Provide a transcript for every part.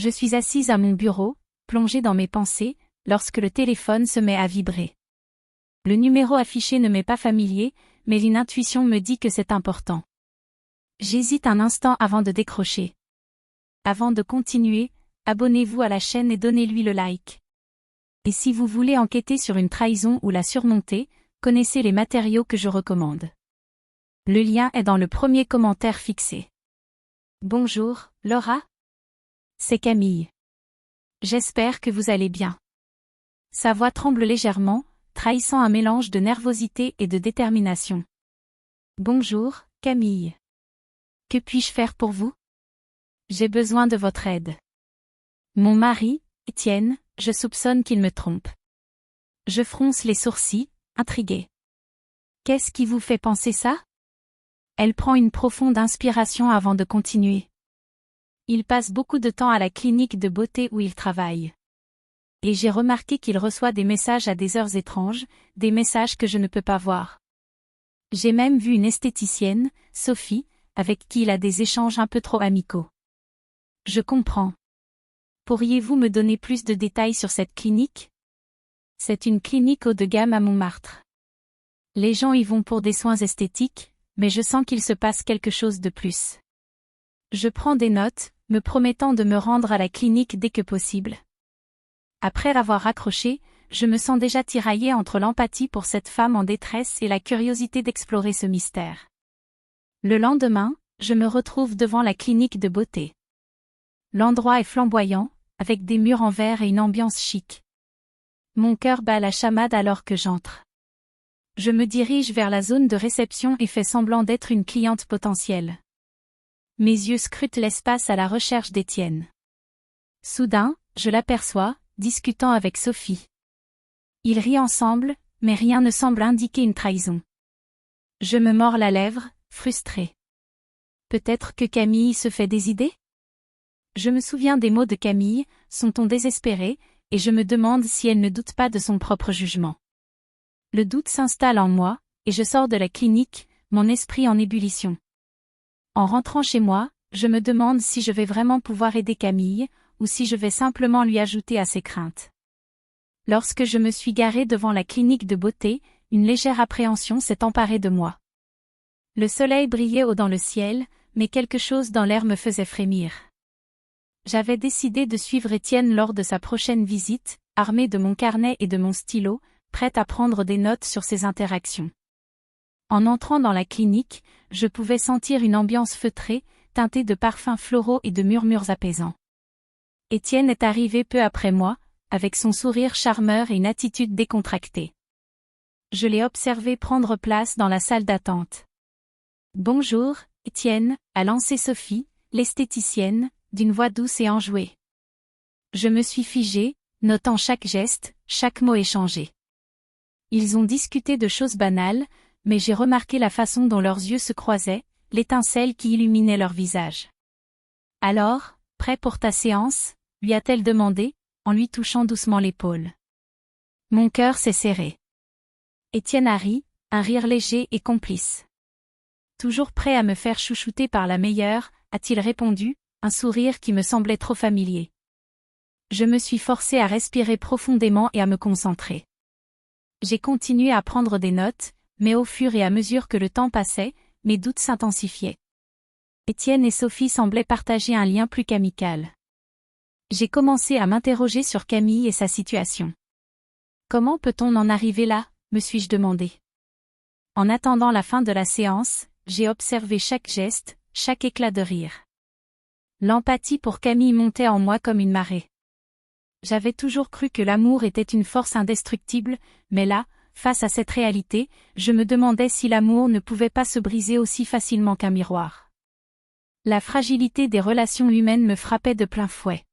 Je suis assise à mon bureau, plongée dans mes pensées, lorsque le téléphone se met à vibrer. Le numéro affiché ne m'est pas familier, mais une intuition me dit que c'est important. J'hésite un instant avant de décrocher. Avant de continuer, abonnez-vous à la chaîne et donnez-lui le like. Et si vous voulez enquêter sur une trahison ou la surmonter, connaissez les matériaux que je recommande. Le lien est dans le premier commentaire fixé. Bonjour, Laura. C'est Camille. J'espère que vous allez bien. Sa voix tremble légèrement, trahissant un mélange de nervosité et de détermination. Bonjour, Camille. Que puis-je faire pour vous? J'ai besoin de votre aide. Mon mari, Étienne, je soupçonne qu'il me trompe. Je fronce les sourcils, intriguée. Qu'est-ce qui vous fait penser ça? Elle prend une profonde inspiration avant de continuer. Il passe beaucoup de temps à la clinique de beauté où il travaille. Et j'ai remarqué qu'il reçoit des messages à des heures étranges, des messages que je ne peux pas voir. J'ai même vu une esthéticienne, Sophie, avec qui il a des échanges un peu trop amicaux. Je comprends. Pourriez-vous me donner plus de détails sur cette clinique? C'est une clinique haut de gamme à Montmartre. Les gens y vont pour des soins esthétiques, mais je sens qu'il se passe quelque chose de plus. Je prends des notes, me promettant de me rendre à la clinique dès que possible. Après avoir raccroché, je me sens déjà tiraillée entre l'empathie pour cette femme en détresse et la curiosité d'explorer ce mystère. Le lendemain, je me retrouve devant la clinique de beauté. L'endroit est flamboyant, avec des murs en verre et une ambiance chic. Mon cœur bat la chamade alors que j'entre. Je me dirige vers la zone de réception et fais semblant d'être une cliente potentielle. Mes yeux scrutent l'espace à la recherche d'Étienne. Soudain, je l'aperçois, discutant avec Sophie. Ils rient ensemble, mais rien ne semble indiquer une trahison. Je me mords la lèvre, frustrée. Peut-être que Camille se fait des idées? Je me souviens des mots de Camille, son ton désespéré, et je me demande si elle ne doute pas de son propre jugement. Le doute s'installe en moi, et je sors de la clinique, mon esprit en ébullition. En rentrant chez moi, je me demande si je vais vraiment pouvoir aider Camille, ou si je vais simplement lui ajouter à ses craintes. Lorsque je me suis garée devant la clinique de beauté, une légère appréhension s'est emparée de moi. Le soleil brillait haut dans le ciel, mais quelque chose dans l'air me faisait frémir. J'avais décidé de suivre Étienne lors de sa prochaine visite, armée de mon carnet et de mon stylo, prête à prendre des notes sur ses interactions. En entrant dans la clinique, je pouvais sentir une ambiance feutrée, teintée de parfums floraux et de murmures apaisants. Étienne est arrivé peu après moi, avec son sourire charmeur et une attitude décontractée. Je l'ai observé prendre place dans la salle d'attente. « Bonjour, Étienne », a lancé Sophie, l'esthéticienne, d'une voix douce et enjouée. Je me suis figée, notant chaque geste, chaque mot échangé. Ils ont discuté de choses banales, mais j'ai remarqué la façon dont leurs yeux se croisaient, l'étincelle qui illuminait leur visage. « Alors, prêt pour ta séance ?» lui a-t-elle demandé, en lui touchant doucement l'épaule. Mon cœur s'est serré. Étienne a ri, un rire léger et complice. Toujours prêt à me faire chouchouter par la meilleure, a-t-il répondu, un sourire qui me semblait trop familier. Je me suis forcée à respirer profondément et à me concentrer. J'ai continué à prendre des notes, mais au fur et à mesure que le temps passait, mes doutes s'intensifiaient. Étienne et Sophie semblaient partager un lien plus qu'amical. J'ai commencé à m'interroger sur Camille et sa situation. Comment peut-on en arriver là, me suis-je demandé. En attendant la fin de la séance, j'ai observé chaque geste, chaque éclat de rire. L'empathie pour Camille montait en moi comme une marée. J'avais toujours cru que l'amour était une force indestructible, mais là, face à cette réalité, je me demandais si l'amour ne pouvait pas se briser aussi facilement qu'un miroir. La fragilité des relations humaines me frappait de plein fouet.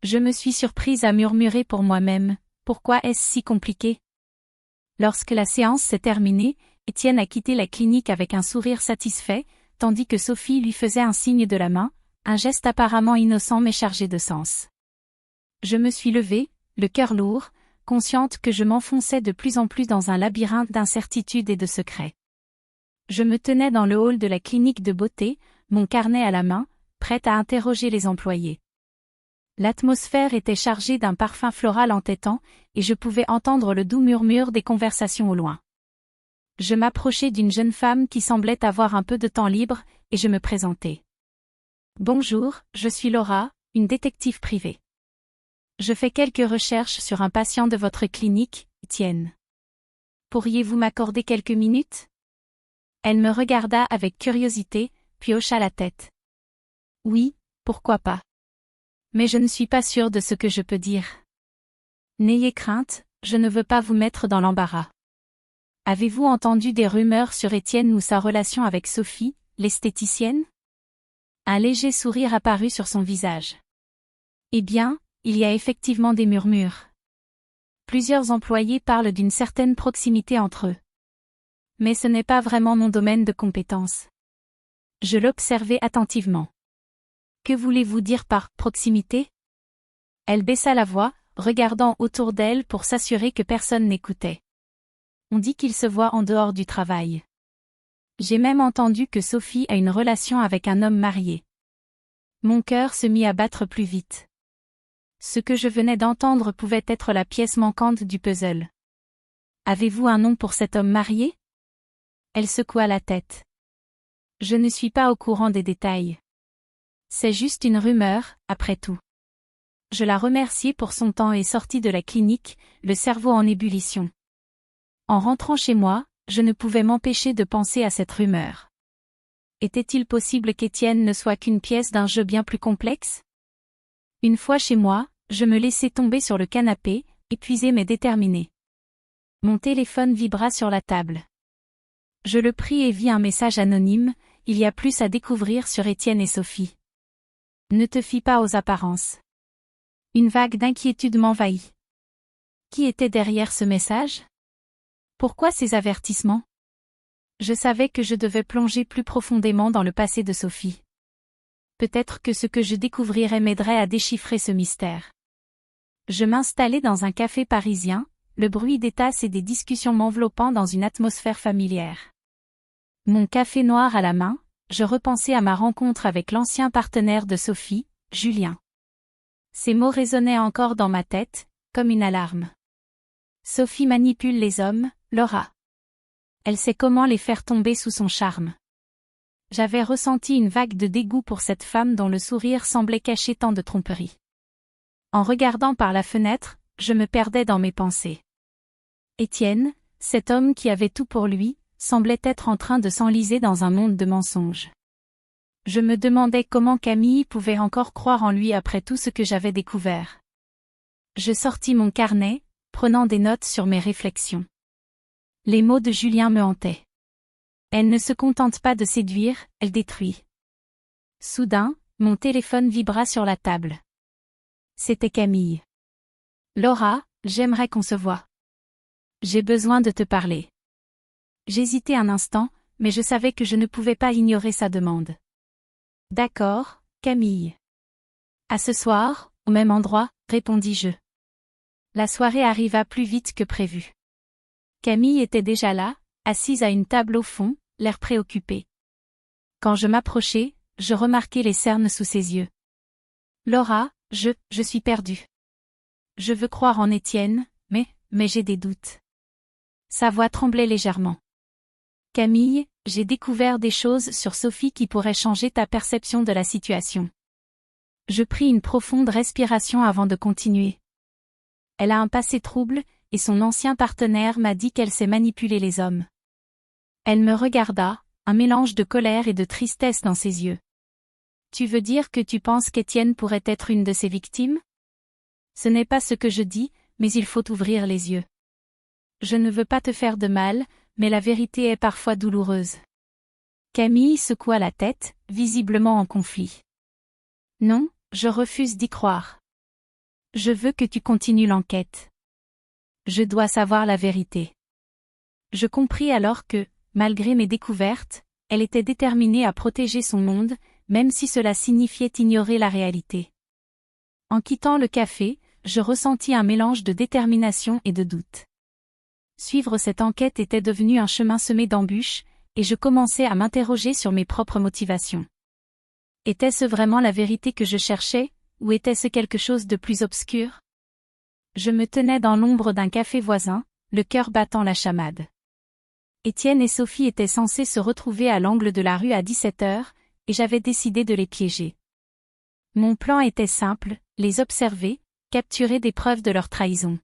Je me suis surprise à murmurer pour moi-même, pourquoi est-ce si compliqué? Lorsque la séance s'est terminée, Étienne a quitté la clinique avec un sourire satisfait, tandis que Sophie lui faisait un signe de la main, un geste apparemment innocent mais chargé de sens. Je me suis levée, le cœur lourd, consciente que je m'enfonçais de plus en plus dans un labyrinthe d'incertitudes et de secrets. Je me tenais dans le hall de la clinique de beauté, mon carnet à la main, prête à interroger les employés. L'atmosphère était chargée d'un parfum floral entêtant, et je pouvais entendre le doux murmure des conversations au loin. Je m'approchai d'une jeune femme qui semblait avoir un peu de temps libre, et je me présentai. Bonjour, je suis Laura, une détective privée. Je fais quelques recherches sur un patient de votre clinique, Étienne. Pourriez-vous m'accorder quelques minutes? Elle me regarda avec curiosité, puis hocha la tête. Oui, pourquoi pas. Mais je ne suis pas sûre de ce que je peux dire. N'ayez crainte, je ne veux pas vous mettre dans l'embarras. Avez-vous entendu des rumeurs sur Étienne ou sa relation avec Sophie, l'esthéticienne? Un léger sourire apparut sur son visage. Eh bien, il y a effectivement des murmures. Plusieurs employés parlent d'une certaine proximité entre eux. Mais ce n'est pas vraiment mon domaine de compétence. Je l'observai attentivement. Que voulez-vous dire par « proximité » Elle baissa la voix, regardant autour d'elle pour s'assurer que personne n'écoutait. On dit qu'ils se voient en dehors du travail. J'ai même entendu que Sophie a une relation avec un homme marié. Mon cœur se mit à battre plus vite. Ce que je venais d'entendre pouvait être la pièce manquante du puzzle. Avez-vous un nom pour cet homme marié? Elle secoua la tête. Je ne suis pas au courant des détails. C'est juste une rumeur, après tout. Je la remerciai pour son temps et sortis de la clinique, le cerveau en ébullition. En rentrant chez moi, je ne pouvais m'empêcher de penser à cette rumeur. Était-il possible qu'Étienne ne soit qu'une pièce d'un jeu bien plus complexe? Une fois chez moi, je me laissai tomber sur le canapé, épuisé mais déterminé. Mon téléphone vibra sur la table. Je le pris et vis un message anonyme, il y a plus à découvrir sur Étienne et Sophie. Ne te fie pas aux apparences. Une vague d'inquiétude m'envahit. Qui était derrière ce message? Pourquoi ces avertissements? Je savais que je devais plonger plus profondément dans le passé de Sophie. Peut-être que ce que je découvrirais m'aiderait à déchiffrer ce mystère. Je m'installai dans un café parisien, le bruit des tasses et des discussions m'enveloppant dans une atmosphère familière. Mon café noir à la main, je repensais à ma rencontre avec l'ancien partenaire de Sophie, Julien. Ces mots résonnaient encore dans ma tête, comme une alarme. Sophie manipule les hommes, Laura. Elle sait comment les faire tomber sous son charme. J'avais ressenti une vague de dégoût pour cette femme dont le sourire semblait cacher tant de tromperie. En regardant par la fenêtre, je me perdais dans mes pensées. Étienne, cet homme qui avait tout pour lui, semblait être en train de s'enliser dans un monde de mensonges. Je me demandais comment Camille pouvait encore croire en lui après tout ce que j'avais découvert. Je sortis mon carnet, prenant des notes sur mes réflexions. Les mots de Julien me hantaient. Elle ne se contente pas de séduire, elle détruit. Soudain, mon téléphone vibra sur la table. C'était Camille. Laura, j'aimerais qu'on se voie. J'ai besoin de te parler. J'hésitai un instant, mais je savais que je ne pouvais pas ignorer sa demande. D'accord, Camille. À ce soir, au même endroit, répondis-je. La soirée arriva plus vite que prévu. Camille était déjà là, assise à une table au fond, l'air préoccupé. Quand je m'approchai, je remarquai les cernes sous ses yeux. Laura, je suis perdue. Je veux croire en Étienne, mais j'ai des doutes. Sa voix tremblait légèrement. Camille, j'ai découvert des choses sur Sophie qui pourraient changer ta perception de la situation. Je pris une profonde respiration avant de continuer. Elle a un passé trouble, et son ancien partenaire m'a dit qu'elle sait manipuler les hommes. Elle me regarda, un mélange de colère et de tristesse dans ses yeux. Tu veux dire que tu penses qu'Étienne pourrait être une de ses victimes? Ce n'est pas ce que je dis, mais il faut ouvrir les yeux. Je ne veux pas te faire de mal, mais la vérité est parfois douloureuse. Camille secoua la tête, visiblement en conflit. Non, je refuse d'y croire. Je veux que tu continues l'enquête. Je dois savoir la vérité. Je compris alors que, malgré mes découvertes, elle était déterminée à protéger son monde, même si cela signifiait ignorer la réalité. En quittant le café, je ressentis un mélange de détermination et de doute. Suivre cette enquête était devenu un chemin semé d'embûches, et je commençais à m'interroger sur mes propres motivations. Était-ce vraiment la vérité que je cherchais, ou était-ce quelque chose de plus obscur? Je me tenais dans l'ombre d'un café voisin, le cœur battant la chamade. Étienne et Sophie étaient censés se retrouver à l'angle de la rue à 17 heures, et j'avais décidé de les piéger. Mon plan était simple, les observer, capturer des preuves de leur trahison.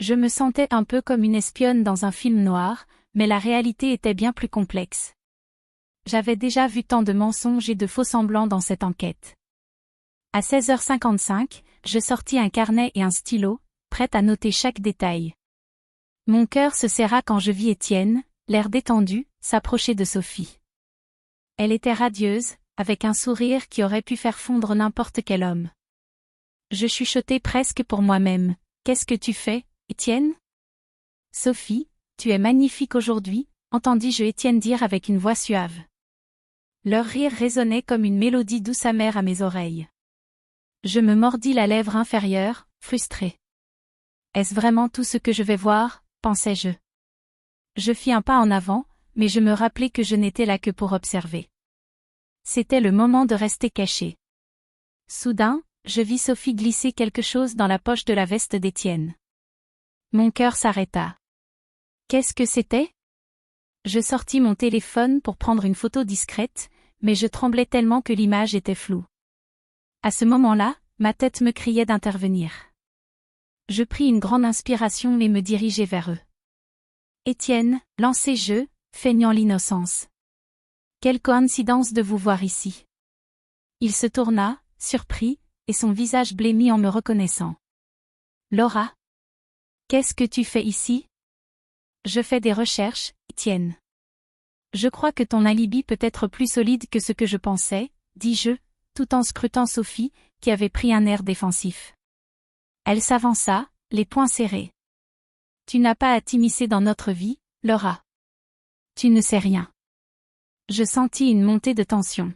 Je me sentais un peu comme une espionne dans un film noir, mais la réalité était bien plus complexe. J'avais déjà vu tant de mensonges et de faux-semblants dans cette enquête. À 16h55, je sortis un carnet et un stylo, prête à noter chaque détail. Mon cœur se serra quand je vis Étienne, l'air détendu, s'approcher de Sophie. Elle était radieuse, avec un sourire qui aurait pu faire fondre n'importe quel homme. Je chuchotai presque pour moi-même. « Qu'est-ce que tu fais, Étienne ?»« Sophie, tu es magnifique aujourd'hui », entendis-je Étienne dire avec une voix suave. Leur rire résonnait comme une mélodie douce amère à mes oreilles. Je me mordis la lèvre inférieure, frustrée. Est-ce vraiment tout ce que je vais voir, pensais-je. Je fis un pas en avant, mais je me rappelai que je n'étais là que pour observer. C'était le moment de rester caché. Soudain, je vis Sophie glisser quelque chose dans la poche de la veste d'Étienne. Mon cœur s'arrêta. Qu'est-ce que c'était? Je sortis mon téléphone pour prendre une photo discrète, mais je tremblais tellement que l'image était floue. À ce moment-là, ma tête me criait d'intervenir. Je pris une grande inspiration et me dirigeai vers eux. Étienne, lancai-je, feignant l'innocence. Quelle coïncidence de vous voir ici. Il se tourna, surpris, et son visage blêmit en me reconnaissant. Laura. Qu'est-ce que tu fais ici? Je fais des recherches, Étienne. Je crois que ton alibi peut être plus solide que ce que je pensais, dis-je, tout en scrutant Sophie, qui avait pris un air défensif. Elle s'avança, les poings serrés. Tu n'as pas à t'immiscer dans notre vie, Laura. Tu ne sais rien. Je sentis une montée de tension.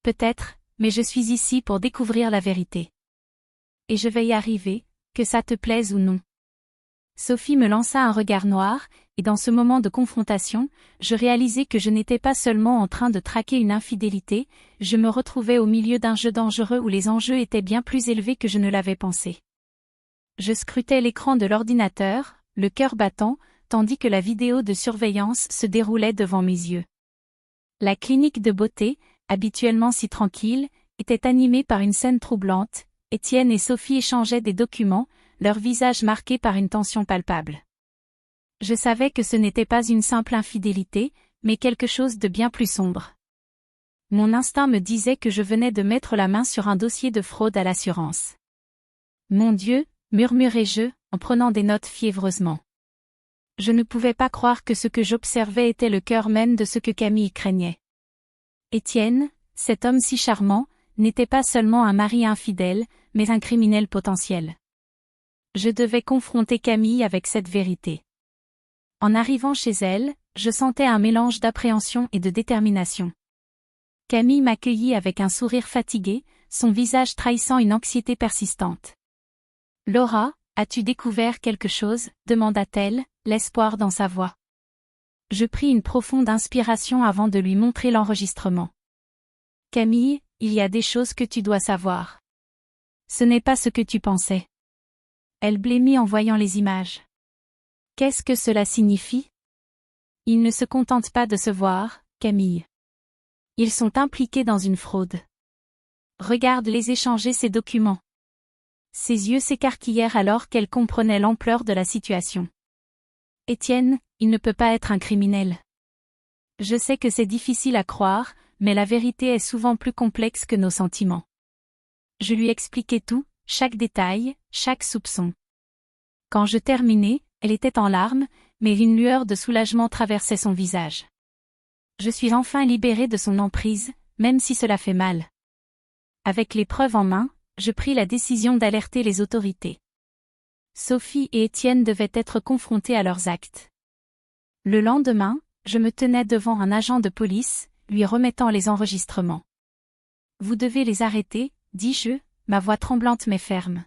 Peut-être, mais je suis ici pour découvrir la vérité. Et je vais y arriver, que ça te plaise ou non. Sophie me lança un regard noir, et dans ce moment de confrontation, je réalisai que je n'étais pas seulement en train de traquer une infidélité, je me retrouvais au milieu d'un jeu dangereux où les enjeux étaient bien plus élevés que je ne l'avais pensé. Je scrutais l'écran de l'ordinateur, le cœur battant, tandis que la vidéo de surveillance se déroulait devant mes yeux. La clinique de beauté, habituellement si tranquille, était animée par une scène troublante. Étienne et Sophie échangeaient des documents, leurs visages marqués par une tension palpable. Je savais que ce n'était pas une simple infidélité, mais quelque chose de bien plus sombre. Mon instinct me disait que je venais de mettre la main sur un dossier de fraude à l'assurance. Mon Dieu, murmurai-je, en prenant des notes fiévreusement. Je ne pouvais pas croire que ce que j'observais était le cœur même de ce que Camille craignait. Étienne, cet homme si charmant, n'était pas seulement un mari infidèle, mais un criminel potentiel. Je devais confronter Camille avec cette vérité. En arrivant chez elle, je sentais un mélange d'appréhension et de détermination. Camille m'accueillit avec un sourire fatigué, son visage trahissant une anxiété persistante. « Laura, as-tu découvert quelque chose ?» demanda-t-elle, l'espoir dans sa voix. Je pris une profonde inspiration avant de lui montrer l'enregistrement. « Camille, il y a des choses que tu dois savoir. Ce n'est pas ce que tu pensais. » Elle blêmit en voyant les images. « Qu'est-ce que cela signifie ? » Ils ne se contentent pas de se voir, Camille. Ils sont impliqués dans une fraude. Regarde-les échanger ces documents. Ses yeux s'écarquillèrent alors qu'elle comprenait l'ampleur de la situation. Étienne, il ne peut pas être un criminel. Je sais que c'est difficile à croire, mais la vérité est souvent plus complexe que nos sentiments. Je lui expliquai tout, chaque détail, chaque soupçon. Quand je terminai, elle était en larmes, mais une lueur de soulagement traversait son visage. Je suis enfin libérée de son emprise, même si cela fait mal. Avec les preuves en main, je pris la décision d'alerter les autorités. Sophie et Étienne devaient être confrontés à leurs actes. Le lendemain, je me tenais devant un agent de police, lui remettant les enregistrements. « Vous devez les arrêter, » dis-je, ma voix tremblante mais ferme.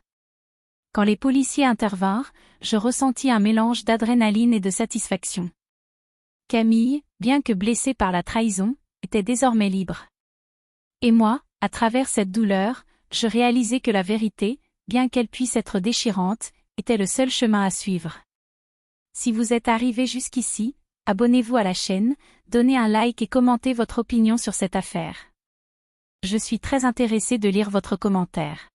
Quand les policiers intervinrent, je ressentis un mélange d'adrénaline et de satisfaction. Camille, bien que blessée par la trahison, était désormais libre. Et moi, à travers cette douleur, je réalisai que la vérité, bien qu'elle puisse être déchirante, était le seul chemin à suivre. Si vous êtes arrivé jusqu'ici, abonnez-vous à la chaîne, donnez un like et commentez votre opinion sur cette affaire. Je suis très intéressé de lire votre commentaire.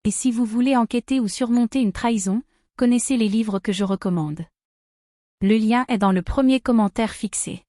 Et si vous voulez enquêter ou surmonter une trahison, connaissez les livres que je recommande. Le lien est dans le premier commentaire fixé.